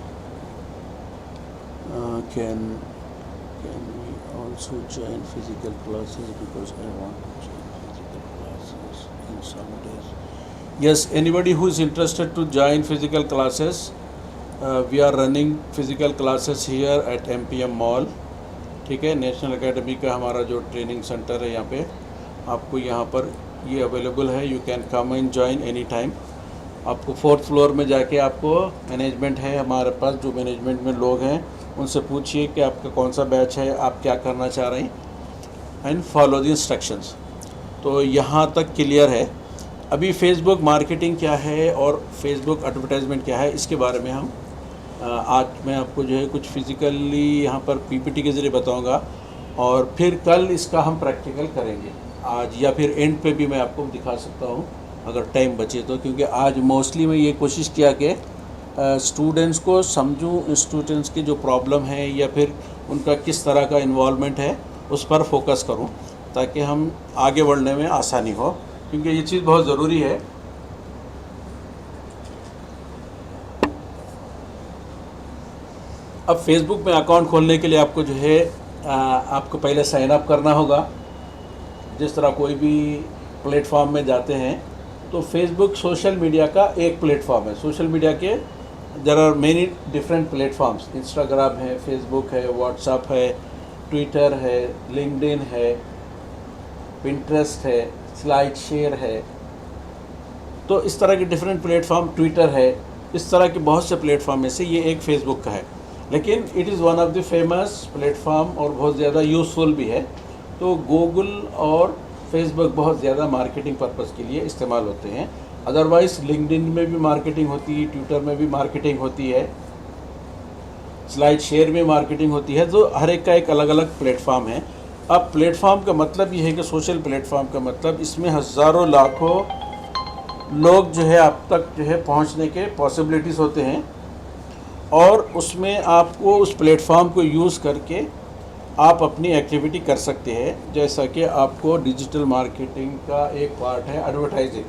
Can we also join physical classes because I want to join physical classes in some days. Yes, anybody who is interested to join physical classes, we are running physical classes here at MPM Mall. ठीक है, national academy का हमारा जो training centre है, यहाँ पे आपको यहाँ पर ये अवेलेबल है। You can come and join any time. आपको 4th फ्लोर में जाके आपको मैनेजमेंट है हमारे पास, जो मैनेजमेंट में लोग हैं उनसे पूछिए कि आपका कौन सा बैच है, आप क्या करना चाह रहे हैं, एंड फॉलो द इंस्ट्रक्शंस। तो यहाँ तक क्लियर है। अभी फेसबुक मार्केटिंग क्या है और फेसबुक एडवर्टाइजमेंट क्या है, इसके बारे में हम आज मैं आपको जो है कुछ फिज़िकली यहाँ पर पीपीटी के ज़रिए बताऊँगा, और फिर कल इसका हम प्रैक्टिकल करेंगे आज, या फिर एंड पे भी मैं आपको दिखा सकता हूँ अगर टाइम बचे तो, क्योंकि आज मोस्टली मैं ये कोशिश किया कि स्टूडेंट्स को समझूं, स्टूडेंट्स की जो प्रॉब्लम है या फिर उनका किस तरह का इन्वॉल्वमेंट है उस पर फोकस करूं, ताकि हम आगे बढ़ने में आसानी हो, क्योंकि ये चीज़ बहुत ज़रूरी है। अब फेसबुक में अकाउंट खोलने के लिए आपको जो है आपको पहले साइन अप करना होगा। जिस तरह कोई भी प्लेटफॉर्म में जाते हैं तो फेसबुक सोशल मीडिया का एक प्लेटफॉर्म है। सोशल मीडिया के there are many different platforms, Instagram है, फेसबुक है, व्हाट्सएप है, ट्विटर है, लिंक्डइन है, पिंटरेस्ट है, स्लाइड शेयर है। तो इस तरह के डिफरेंट प्लेटफॉर्म, ट्विटर है, इस तरह के बहुत से प्लेटफॉर्म में से ये एक फेसबुक का है। लेकिन it is one of the famous platform और बहुत ज़्यादा यूज़फुल भी है। तो गूगल और फेसबुक बहुत ज़्यादा मार्केटिंग पर्पज़ के लिए इस्तेमाल होते हैं। अदरवाइज़ लिंक्डइन में भी मार्केटिंग होती है, ट्विटर में भी मार्केटिंग होती है, स्लाइड शेयर में मार्केटिंग होती है। तो हर एक का एक अलग अलग प्लेटफॉर्म है। अब प्लेटफॉर्म का मतलब ये है कि सोशल प्लेटफॉर्म का मतलब इसमें हज़ारों लाखों लोग जो है आप तक जो है पहुंचने के पॉसिबिलिटीज़ होते हैं, और उसमें आपको उस प्लेटफॉर्म को यूज़ करके आप अपनी एक्टिविटी कर सकते हैं। जैसा कि आपको डिजिटल मार्केटिंग का एक पार्ट है एडवर्टाइजिंग।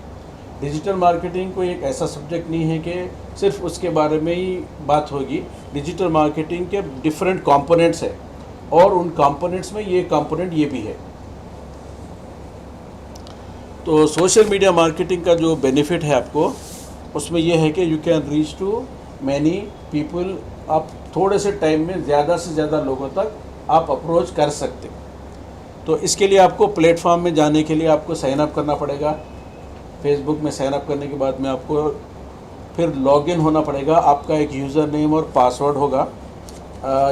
डिजिटल मार्केटिंग कोई एक ऐसा सब्जेक्ट नहीं है कि सिर्फ उसके बारे में ही बात होगी। डिजिटल मार्केटिंग के डिफरेंट कंपोनेंट्स हैं, और उन कंपोनेंट्स में ये कंपोनेंट ये भी है। तो सोशल मीडिया मार्केटिंग का जो बेनिफिट है आपको, उसमें यह है कि you can reach to many people. आप थोड़े से टाइम में ज़्यादा से ज़्यादा लोगों तक आप अप्रोच कर सकते। तो इसके लिए आपको प्लेटफॉर्म में जाने के लिए आपको साइन अप करना पड़ेगा। फेसबुक में साइन अप करने के बाद में आपको फिर लॉगिन होना पड़ेगा। आपका एक यूज़र नेम और पासवर्ड होगा।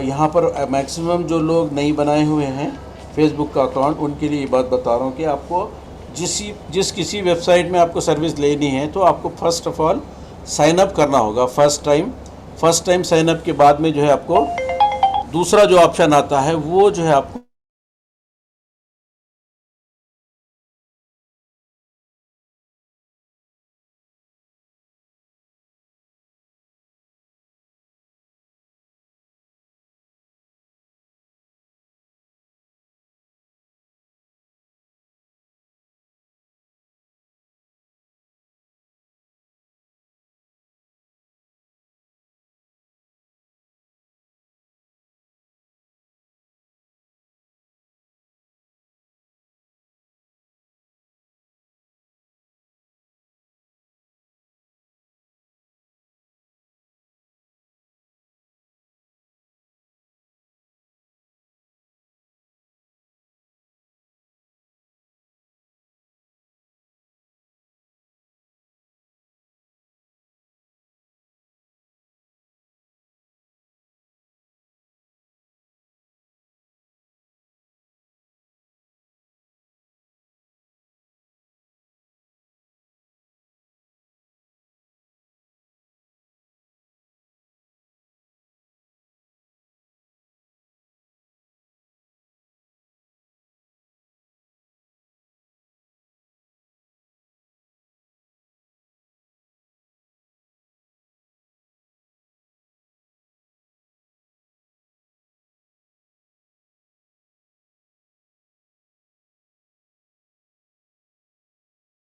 यहाँ पर मैक्सिमम जो लोग नहीं बनाए हुए हैं फेसबुक का अकाउंट, उनके लिए ये बात बता रहा हूँ कि आपको जिस किसी वेबसाइट में आपको सर्विस लेनी है तो आपको first of all sign up करना होगा फर्स्ट टाइम साइन अप के बाद में जो है आपको दूसरा जो ऑप्शन आता है वो जो है आपको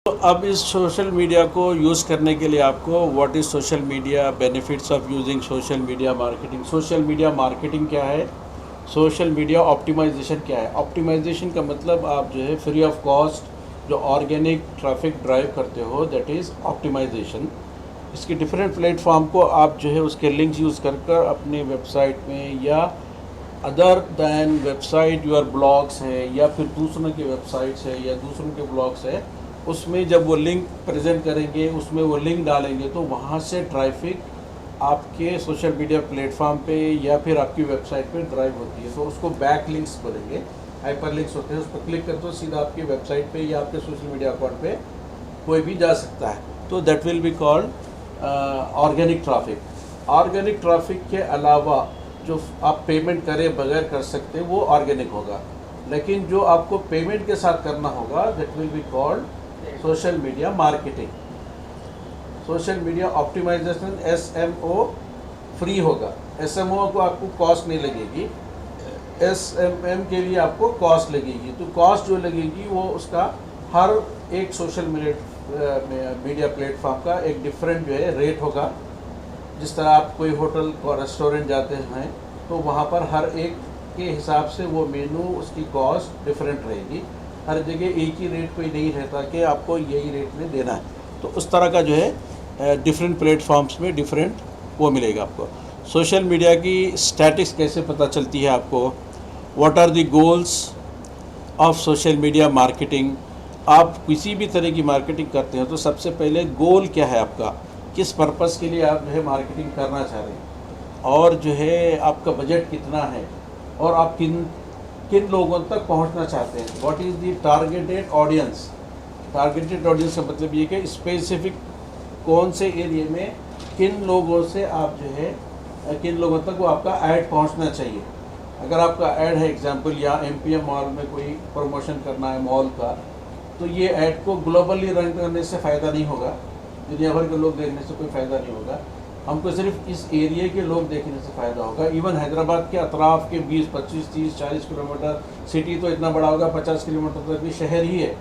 तो अब इस सोशल मीडिया को यूज़ करने के लिए आपको what is social media, benefits of using social media marketing. Social media marketing क्या है, सोशल मीडिया ऑप्टिमाइजेशन क्या है। ऑप्टिमाइजेशन का मतलब आप जो है फ्री ऑफ कॉस्ट जो ऑर्गेनिक ट्रैफिक ड्राइव करते हो, दैट इज़ ऑप्टिमाइजेशन। इसके डिफरेंट प्लेटफॉर्म को आप जो है उसके लिंक्स यूज़ कर अपने वेबसाइट में या other than website your blogs है या फिर दूसरों की वेबसाइट्स है या दूसरों के ब्लॉग्स है, उसमें जब वो लिंक प्रेजेंट करेंगे, उसमें वो लिंक डालेंगे तो वहाँ से ट्रैफिक आपके सोशल मीडिया प्लेटफॉर्म पे या फिर आपकी वेबसाइट पे ड्राइव होती है। तो उसको बैक लिंक्स बोलेंगे, हाइपर लिंक्स होते हैं। उस पर क्लिक करते हो सीधा आपकी वेबसाइट पे या आपके सोशल मीडिया अकाउंट पे कोई भी जा सकता है। तो that will be called organic traffic. Organic traffic के अलावा जो आप पेमेंट करे बगैर कर सकते हैं वो ऑर्गेनिक होगा, लेकिन जो आपको पेमेंट के साथ करना होगा that will be called social media marketing. Social media optimisation SMO free होगा। SMO को आपको कॉस्ट नहीं लगेगी, SMM के लिए आपको कॉस्ट लगेगी। तो कॉस्ट जो लगेगी वो उसका हर एक सोशल मीडिया प्लेटफॉर्म का एक डिफरेंट जो है रेट होगा। जिस तरह आप कोई होटल और रेस्टोरेंट जाते हैं तो वहाँ पर हर एक के हिसाब से वो मेनू उसकी कॉस्ट डिफरेंट रहेगी। हर जगह एक ही रेट कोई नहीं रहता कि आपको यही रेट में देना है। तो उस तरह का जो है डिफरेंट प्लेटफॉर्म्स में डिफरेंट वो मिलेगा आपको। सोशल मीडिया की स्टैटिक्स कैसे पता चलती है आपको, what are the goals of social media marketing. आप किसी भी तरह की मार्केटिंग करते हैं तो सबसे पहले गोल क्या है आपका, किस पर्पस के लिए आप जो है मार्केटिंग करना चाह रहे हैं। और जो है आपका बजट कितना है और आप किन किन लोगों तक पहुंचना चाहते हैं, what is the targeted audience. Targeted audience का मतलब ये कि स्पेसिफिक कौन से एरिया में किन लोगों से आप जो है किन लोगों तक वो आपका ऐड पहुंचना चाहिए। अगर आपका ऐड है एग्जांपल या एमपीएम मॉल में कोई प्रमोशन करना है मॉल का, तो ये ऐड को ग्लोबली रन करने से फ़ायदा नहीं होगा, दुनिया भर के लोग देखने से कोई फ़ायदा नहीं होगा, हमको सिर्फ इस एरिया के लोग देखने से फ़ायदा होगा। इवन हैदराबाद के अतराफ़ के 20, 25, 30, 40 किलोमीटर, सिटी तो इतना बड़ा होगा 50 किलोमीटर तक भी शहर ही है,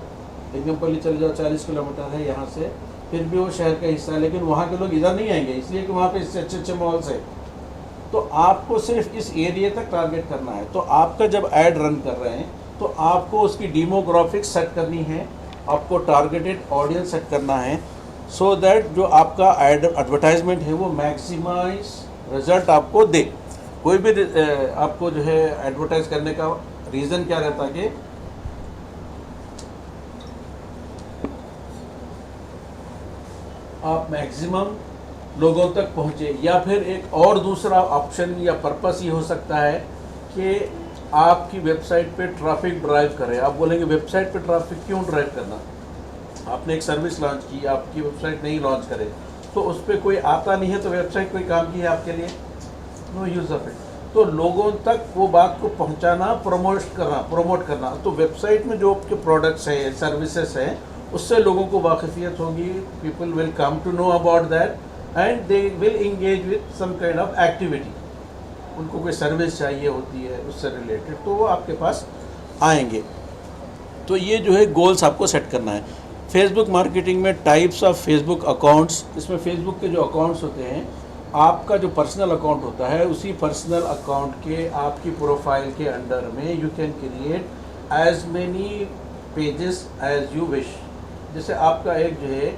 एग्जाम्पल चले जाओ 40 किलोमीटर है यहाँ से, फिर भी वो शहर का हिस्सा है, लेकिन वहाँ के लोग इधर नहीं आएंगे इसलिए कि वहाँ पे इससे अच्छे अच्छे मॉल्स है। तो आपको सिर्फ इस एरिया तक टारगेट करना है। तो आपका जब ऐड रन कर रहे हैं तो आपको उसकी डेमोग्राफिक्स सेट करनी है, आपको टारगेटेड ऑडियंस सेट करना है, सो दैट जो आपका ऐड एडवर्टाइजमेंट है वो मैक्सिमाइज रिजल्ट आपको दे। कोई भी आपको जो है एडवर्टाइज करने का रीज़न क्या रहता है कि आप मैक्सिमम लोगों तक पहुँचे, या फिर एक और दूसरा ऑप्शन या पर्पस ये हो सकता है कि आपकी वेबसाइट पे ट्रैफिक ड्राइव करें। आप बोलेंगे वेबसाइट पे ट्रैफिक क्यों ड्राइव करना, आपने एक सर्विस लॉन्च की, आपकी वेबसाइट नहीं लॉन्च करे तो उस पर कोई आता नहीं है तो वेबसाइट कोई काम की है आपके लिए, नो यूज़ ऑफ इट। तो लोगों तक वो बात को पहुंचाना, प्रमोट करना। तो वेबसाइट में जो आपके प्रोडक्ट्स हैं, सर्विसेज हैं, उससे लोगों को वाकफियत होगी, people will come to know about that and they will engage with some kind of activity. उनको कोई सर्विस चाहिए होती है उससे रिलेटेड, तो वो आपके पास आएंगे। तो ये जो है गोल्स आपको सेट करना है। फेसबुक मार्केटिंग में टाइप्स ऑफ फेसबुक अकाउंट्स, इसमें फेसबुक के जो अकाउंट्स होते हैं, आपका जो पर्सनल अकाउंट होता है उसी पर्सनल अकाउंट के आपकी प्रोफाइल के अंडर में you can create as many pages as you wish. जैसे आपका एक जो है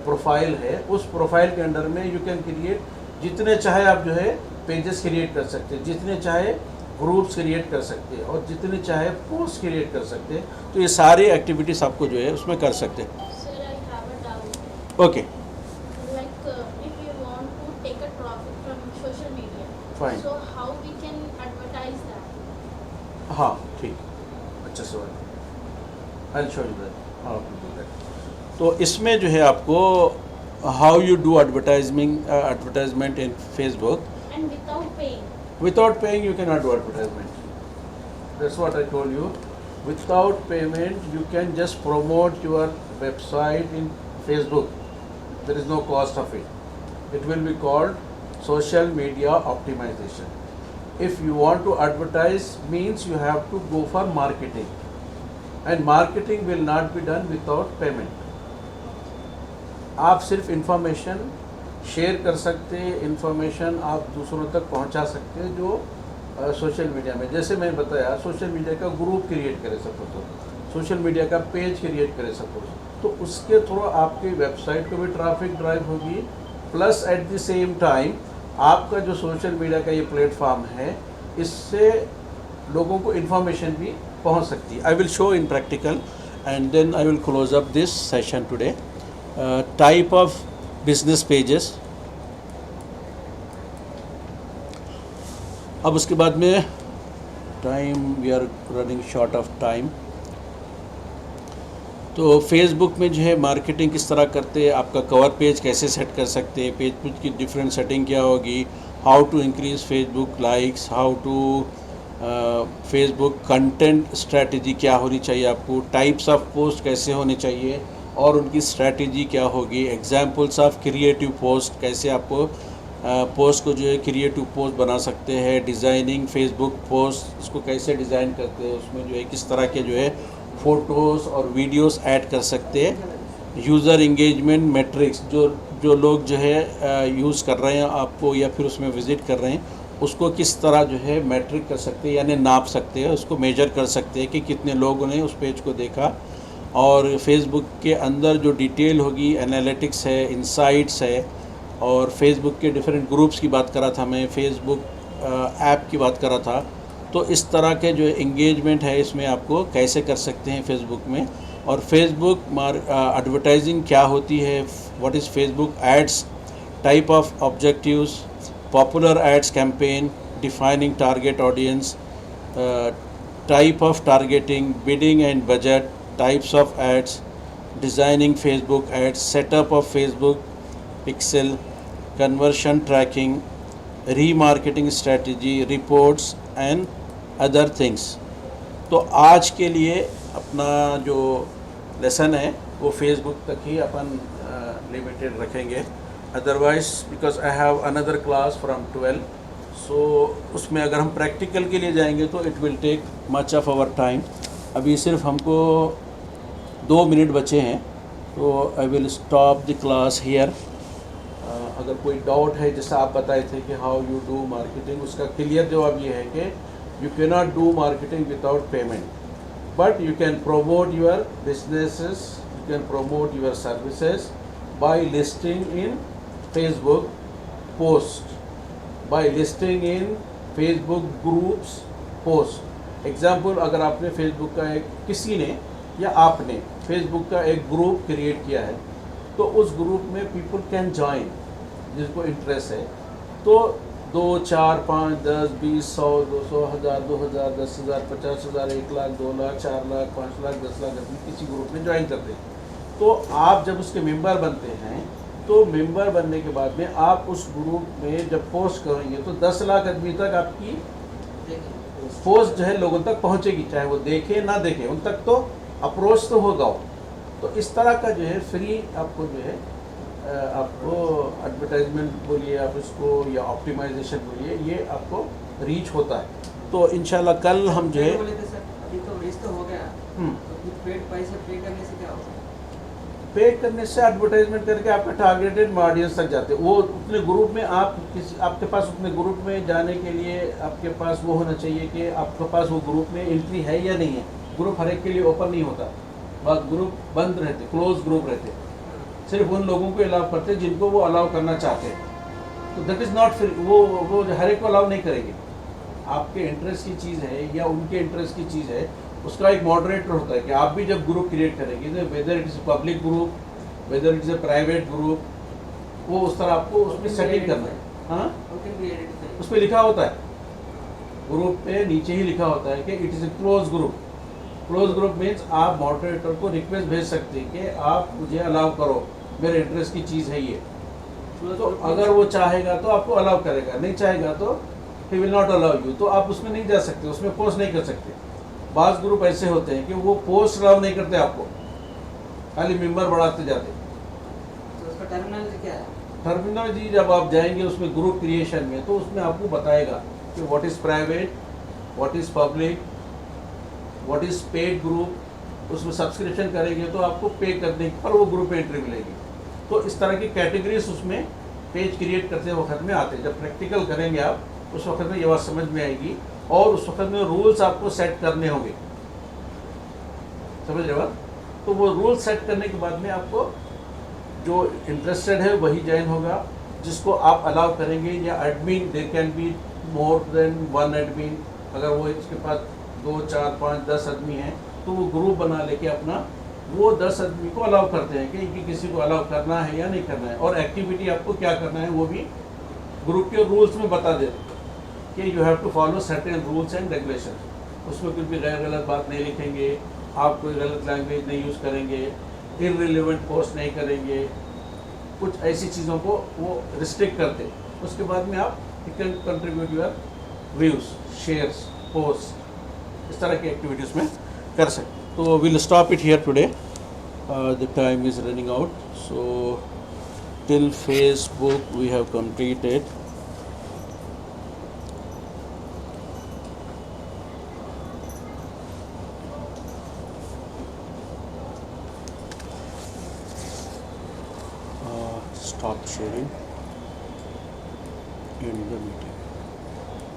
प्रोफाइल है, उस प्रोफाइल के अंडर में यू कैन क्रिएट जितने चाहे आप जो है पेजेस क्रिएट कर सकते हैं, जितने चाहे ग्रुप्स क्रिएट कर सकते हैं और जितने चाहे पोस्ट क्रिएट कर सकते हैं। तो ये सारी एक्टिविटीज़ आपको जो है उसमें कर सकते हैं। Sir, I have a doubt. Okay Like, if you want to take a profit from social media, Fine. so how we can advertise that? हाँ ठीक, अच्छा सवाल। I show you that how to do that. तो इसमें जो है आपको how you do advertisement in Facebook And without paying. without paying you cannot do advertisement. That's what I told you. Without payment you can just promote your website in Facebook. There is no cost of it. It will be called social media optimization. If you want to advertise, means you have to go for marketing, and marketing will not be done without payment. आप सिर्फ information share कर सकते हैं, information आप दूसरों तक पहुंचा सकते हैं जो सोशल मीडिया में, जैसे मैं बताया सोशल मीडिया का ग्रुप क्रिएट करें सपोज, तो सोशल मीडिया का पेज क्रिएट करें सपोज, तो उसके थ्रू आपकी वेबसाइट को भी ट्रैफिक ड्राइव होगी, plus at the same time आपका जो सोशल मीडिया का ये प्लेटफॉर्म है इससे लोगों को इन्फॉर्मेशन भी पहुंच सकती है। I will show in practical and then I will close up this session today. Type of business pages. अब उसके बाद में time, we are running short of time. तो फेसबुक में जो है मार्केटिंग किस तरह करते हैं, आपका कवर पेज कैसे सेट कर सकते हैं, पेज की डिफरेंट सेटिंग क्या होगी, how to increase Facebook likes, how to Facebook content strategy क्या होनी चाहिए आपको, टाइप्स ऑफ पोस्ट कैसे होने चाहिए और उनकी स्ट्रैटेजी क्या होगी, एग्जाम्पल्स ऑफ क्रिएटिव पोस्ट, कैसे आपको पोस्ट को जो है क्रिएटिव पोस्ट बना सकते हैं, डिज़ाइनिंग फेसबुक पोस्ट, इसको कैसे डिज़ाइन करते हैं, उसमें जो है किस तरह के जो है फ़ोटोज़ और वीडियोस ऐड कर सकते हैं, यूज़र इंगेजमेंट मैट्रिक्स, जो लोग जो है यूज़ कर रहे हैं आपको या फिर उसमें विज़िट कर रहे हैं, उसको किस तरह जो है मैट्रिक कर सकते हैं, यानी नाप सकते हैं, उसको मेजर कर सकते हैं कि कितने लोगों ने उस पेज को देखा। और फेसबुक के अंदर जो डिटेल होगी, एनालिटिक्स है, इंसाइट्स है, और फेसबुक के डिफरेंट ग्रुप्स की बात करा था मैं, फेसबुक ऐप की बात करा था। तो इस तरह के जो इंगेजमेंट है इसमें आपको कैसे कर सकते हैं फेसबुक में। और फेसबुक एडवर्टाइजिंग क्या होती है, what is Facebook ads, type of objectives, popular ads campaign, defining target audience, type of targeting, bidding and budget, types of ads, designing Facebook ads, setup of Facebook pixel, conversion tracking, remarketing strategy, reports and other things. तो आज के लिए अपना जो lesson है वो Facebook तक ही अपन लिमिटेड रखेंगे. Otherwise because I have another class from 12, so उसमें अगर हम प्रैक्टिकल के लिए जाएंगे तो it will take much of our time. अभी सिर्फ हमको 2 मिनट बचे हैं, तो I will stop the class here. अगर कोई डाउट है, जैसा आप बताए थे कि हाउ यू डू मार्केटिंग, उसका क्लियर जवाब ये है कि you can not do marketing without payment, but you can promote your businesses, you can promote your services by listing in Facebook post, by listing in Facebook groups post. Example, अगर आपने Facebook का किसी ने या आपने Facebook का एक group create किया है, तो उस ग्रुप में पीपल कैन ज्वाइन जिसको इंटरेस्ट है. तो 2, 4, 5, 10, 20, 100, 200, 1000, 2000, 10,000, 50,000, 1 लाख, 2 लाख, 4 लाख, 5 लाख, 10 लाख आदमी किसी ग्रुप में ज्वाइन करते हैं. तो आप जब उसके मेंबर बनते हैं, तो मेंबर बनने के बाद में आप उस ग्रुप में जब पोस्ट करेंगे तो 10 लाख आदमी तक आपकी पोस्ट जो है लोगों तक पहुंचेगी, चाहे वो देखे ना देखे, उन तक तो अप्रोच तो होगा. तो इस तरह का जो है फ्री आपको जो है आपको एडवर्टाइजमेंट बोलिए आप इसको, या ऑप्टिमाइजेशन बोलिए, ये आपको रीच होता है. तो इंशाल्लाह कल हम जो है बोले थे सर, अभी तो रीच तो हो गया, तो फिर पेड पैसे पे करने से क्या होगा? पे करने से एडवर्टाइजमेंट करके आपका टारगेटेड ऑडियंस तक जाते हैं. वो उतने ग्रुप में आप किसी, आपके पास उतने ग्रुप में जाने के लिए आपके पास वो होना चाहिए कि आपके पास वो ग्रुप में एंट्री है या नहीं है. ग्रुप हर एक के लिए ओपन नहीं होता, बहुत ग्रुप बंद रहते, क्लोज ग्रुप रहते, सिर्फ उन लोगों को अलाउ करते हैं जिनको वो अलाउ करना चाहते हैं. तो दैट इज़ नॉट फ्री. वो हर एक को अलाउ नहीं करेंगे. आपके इंटरेस्ट की चीज़ है या उनके इंटरेस्ट की चीज़ है, उसका एक मॉडरेटर होता है कि आप भी जब ग्रुप क्रिएट करेंगे, तो whether it is public group, whether it is a private group, वो उस तरह आपको उसमें सेटिंग करना है. हाँ, उस पर लिखा होता है, ग्रुप पे नीचे ही लिखा होता है कि it is a close group. Close group means आप मॉडरेटर को रिक्वेस्ट भेज सकते हैं कि आप मुझे अलाउ करो, मेरे इंटरेस्ट की चीज़ है ये. तो अगर वो चाहेगा तो आपको अलाउ करेगा, नहीं चाहेगा तो he will not allow you. तो आप उसमें नहीं जा सकते, उसमें पोस्ट नहीं कर सकते. बाज़ ग्रुप ऐसे होते हैं कि वो पोस्ट अलाउ नहीं करते आपको, खाली मेंबर बढ़ाते जाते. तो उसका टर्मिनोलॉजी क्या है? टर्मिनोलॉजी जब आप जाएंगे उसमें ग्रुप क्रिएशन में, तो उसमें आपको बताएगा कि what is private, what is public, what is paid group. उसमें सब्सक्रिप्शन करेंगे तो आपको पे करने पर वो ग्रुप एंट्री मिलेगी. तो इस तरह की कैटेगरीज उसमें पेज क्रिएट करते वक्त में आते हैं. जब प्रैक्टिकल करेंगे आप, उस वक्त में ये बात समझ में आएगी, और उस वक्त में रूल्स आपको सेट करने होंगे. समझ रहे हो? तो वो रूल सेट करने के बाद में आपको जो इंटरेस्टेड है वही ज्वाइन होगा, जिसको आप अलाउ करेंगे. या admin, there can be more than 1 admin. अगर वो इसके पास 2, 4, 5, 10 आदमी हैं, तो वो ग्रुप बना लेके अपना वो 10 आदमी को अलाउ करते हैं कि किसी को अलाउ करना है या नहीं करना है, और एक्टिविटी आपको क्या करना है वो भी ग्रुप के रूल्स में बता देते हैं कि you have to follow certain rules and regulation. उसमें कुछ भी गलत बात नहीं लिखेंगे, आप कोई गलत लैंग्वेज नहीं यूज़ करेंगे, इररिलेवेंट पोस्ट नहीं करेंगे, कुछ ऐसी चीज़ों को वो रिस्ट्रिक्ट करते हैं. उसके बाद में आप you can contribute your views, shares, post, इस तरह की एक्टिविटीज़ में कर सकते. तो will stop it here today, the time is running out. So till Facebook we have completed. Stop sharing. End the meeting.